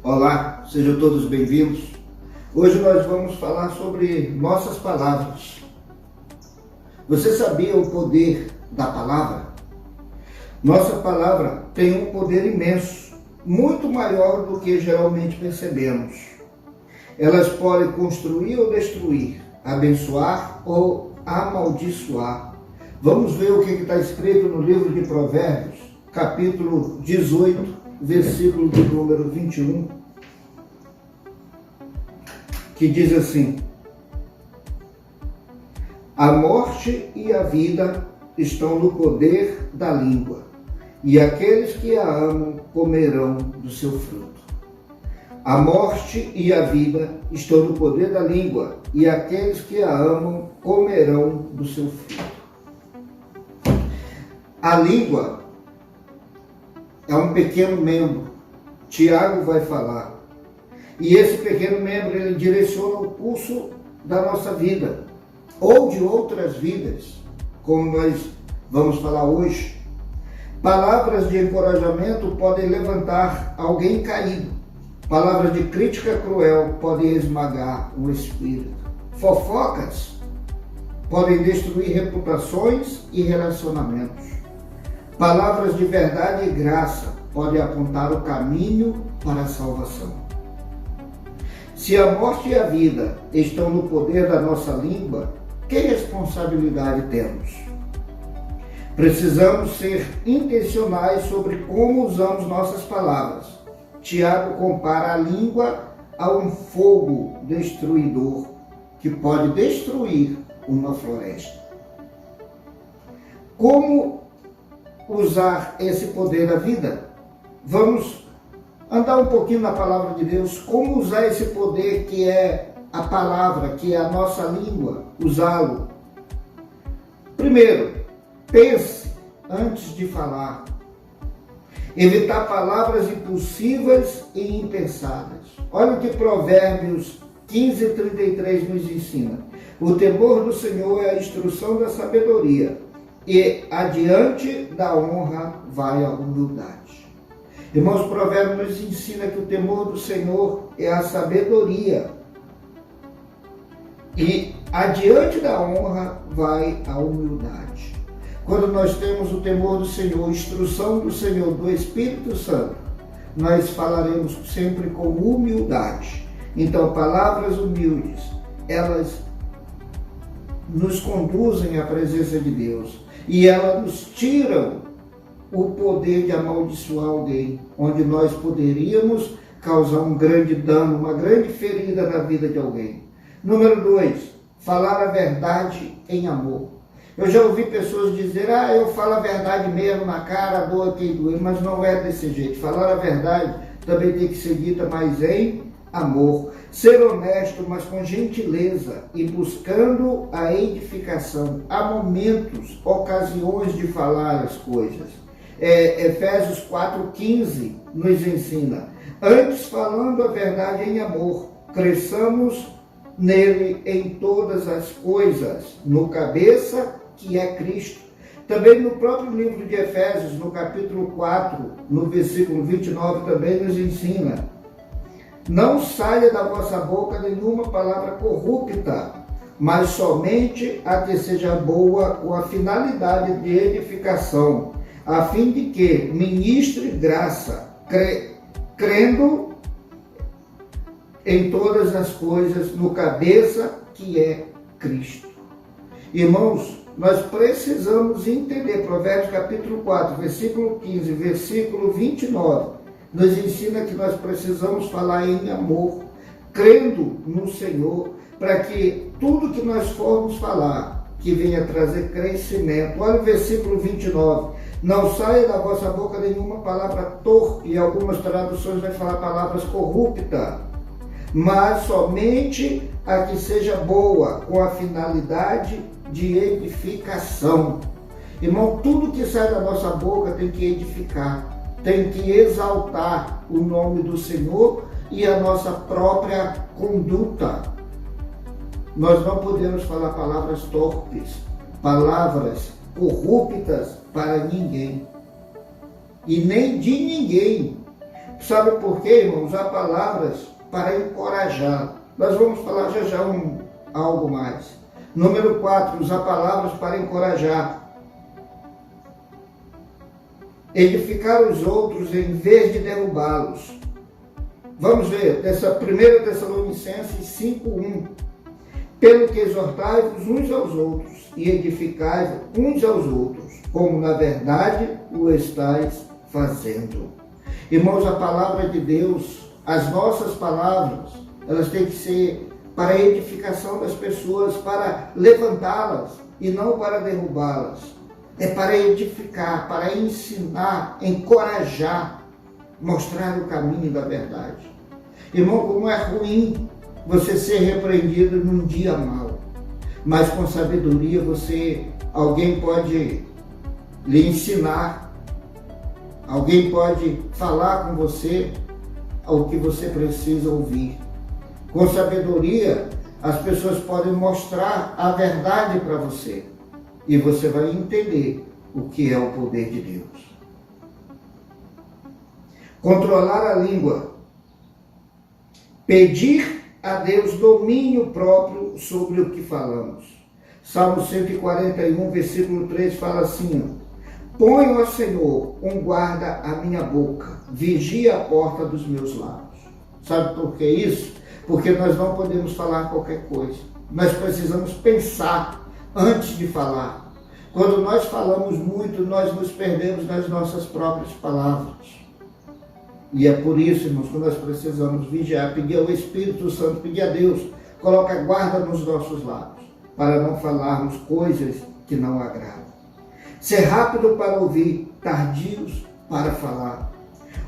Olá, sejam todos bem-vindos. Hoje nós vamos falar sobre nossas palavras. Você sabia o poder da palavra? Nossa palavra tem um poder imenso, muito maior do que geralmente percebemos. Elas podem construir ou destruir, abençoar ou amaldiçoar. Vamos ver o que está escrito no livro de Provérbios, capítulo 18, versículo de número 21, que diz assim: a morte e a vida estão no poder da língua, e aqueles que a amam comerão do seu fruto. A morte e a vida estão no poder da língua, e aqueles que a amam comerão do seu fruto. A língua é um pequeno membro. Tiago vai falar. E esse pequeno membro, ele direciona o curso da nossa vida, ou de outras vidas, como nós vamos falar hoje. Palavras de encorajamento podem levantar alguém caído. Palavras de crítica cruel podem esmagar o espírito. Fofocas podem destruir reputações e relacionamentos. Palavras de verdade e graça podem apontar o caminho para a salvação. Se a morte e a vida estão no poder da nossa língua, que responsabilidade temos? Precisamos ser intencionais sobre como usamos nossas palavras. Tiago compara a língua a um fogo destruidor que pode destruir uma floresta. Como usar esse poder da vida? Vamos andar um pouquinho na palavra de Deus. Como usar esse poder que é a palavra, que é a nossa língua, usá-lo? Primeiro, pense antes de falar. Evitar palavras impulsivas e impensadas. Olha o que Provérbios 15:33 nos ensina. O temor do Senhor é a instrução da sabedoria, e adiante da honra vai a humildade. Irmãos, Provérbios nos ensina que o temor do Senhor é a sabedoria, e adiante da honra vai a humildade. Quando nós temos o temor do Senhor, instrução do Senhor, do Espírito Santo, nós falaremos sempre com humildade. Então, palavras humildes, elas nos conduzem à presença de Deus, e elas nos tiram o poder de amaldiçoar alguém, onde nós poderíamos causar um grande dano, uma grande ferida na vida de alguém. Número 2, falar a verdade em amor. Eu já ouvi pessoas dizer, eu falo a verdade mesmo na cara, doa quem doer, mas não é desse jeito. Falar a verdade também tem que ser dita, mas em amor. Ser honesto, mas com gentileza e buscando a edificação. Há momentos, ocasiões de falar as coisas. Efésios 4:15 nos ensina: antes, falando a verdade em amor, cresçamos nele em todas as coisas, no cabeça que é Cristo. Também no próprio livro de Efésios, no capítulo 4, no versículo 29, também nos ensina: não saia da vossa boca nenhuma palavra corrupta, mas somente a que seja boa, com a finalidade de edificação, a fim de que ministre graça, crendo em todas as coisas no cabeça que é Cristo. Irmãos, nós precisamos entender, Provérbios capítulo 4, versículo 15, versículo 29, nos ensina que nós precisamos falar em amor, crendo no Senhor, para que tudo que nós formos falar, que venha trazer crescimento. Olha o versículo 29, não saia da vossa boca nenhuma palavra torpe, e algumas traduções vai falar palavras corruptas, mas somente a que seja boa, com a finalidade de edificação. Irmão, tudo que sai da nossa boca tem que edificar, tem que exaltar o nome do Senhor e a nossa própria conduta. Nós não podemos falar palavras torpes, palavras corruptas para ninguém, e nem de ninguém. Sabe por quê, irmãos? Há palavras para encorajar. Nós vamos falar já algo mais. Número 4, usar palavras para encorajar. Edificar os outros em vez de derrubá-los. Vamos ver, 1 Tessalonicenses 5:1. Pelo que exortai-vos uns aos outros e edificai uns aos outros, como na verdade o estáis fazendo. Irmãos, a palavra de Deus, as nossas palavras, elas têm que ser para a edificação das pessoas, para levantá-las e não para derrubá-las. É para edificar, para ensinar, encorajar, mostrar o caminho da verdade. Irmão, como é ruim você ser repreendido num dia mau, mas com sabedoria alguém pode lhe ensinar, alguém pode falar com você o que você precisa ouvir. Com sabedoria, as pessoas podem mostrar a verdade para você e você vai entender o que é o poder de Deus. Controlar a língua. Pedir a Deus domínio próprio sobre o que falamos. Salmo 141, versículo 3 fala assim: Ponho ao Senhor um guarda à minha boca, vigia a porta dos meus lábios. Sabe por que isso? Porque nós não podemos falar qualquer coisa. Nós precisamos pensar antes de falar. Quando nós falamos muito, nós nos perdemos nas nossas próprias palavras. E é por isso, irmãos, que nós precisamos vigiar, pedir ao Espírito Santo, pedir a Deus, coloca guarda nos nossos lábios, para não falarmos coisas que não agradam. Ser rápido para ouvir, tardios para falar.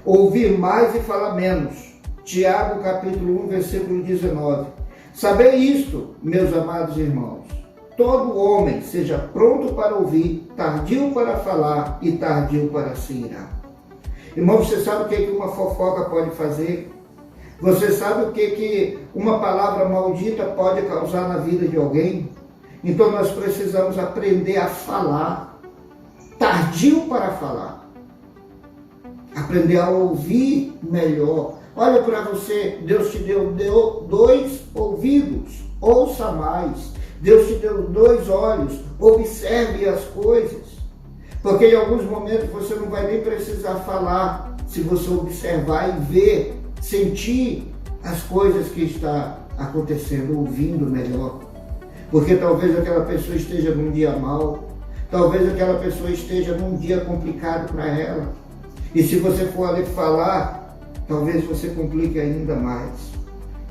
Ouvir mais e falar menos. Tiago capítulo 1, versículo 19. Sabei isto, meus amados irmãos. Todo homem seja pronto para ouvir, tardio para falar e tardio para se irar. Irmão, você sabe o que uma fofoca pode fazer? Você sabe o que uma palavra maldita pode causar na vida de alguém? Então nós precisamos aprender a falar, tardio para falar. Aprender a ouvir melhor. Olha para você, Deus te deu 2 ouvidos, ouça mais. Deus te deu 2 olhos, observe as coisas. Porque em alguns momentos você não vai nem precisar falar, se você observar e ver, sentir as coisas que está acontecendo, ouvindo melhor. Porque talvez aquela pessoa esteja num dia mau, talvez aquela pessoa esteja num dia complicado para ela. E se você for ali falar, talvez você complique ainda mais.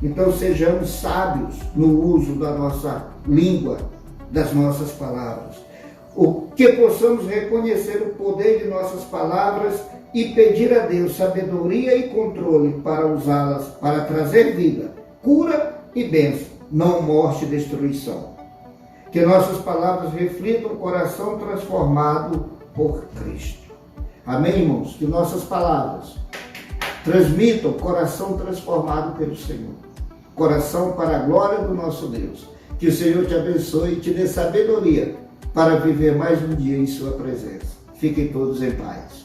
Então sejamos sábios no uso da nossa língua, das nossas palavras. O que possamos reconhecer o poder de nossas palavras e pedir a Deus sabedoria e controle para usá-las para trazer vida, cura e bênção, não morte e destruição. Que nossas palavras reflitam o coração transformado por Cristo. Amém, irmãos? Que nossas palavras transmitam o coração transformado pelo Senhor. Coração para a glória do nosso Deus. Que o Senhor te abençoe e te dê sabedoria para viver mais um dia em sua presença. Fiquem todos em paz.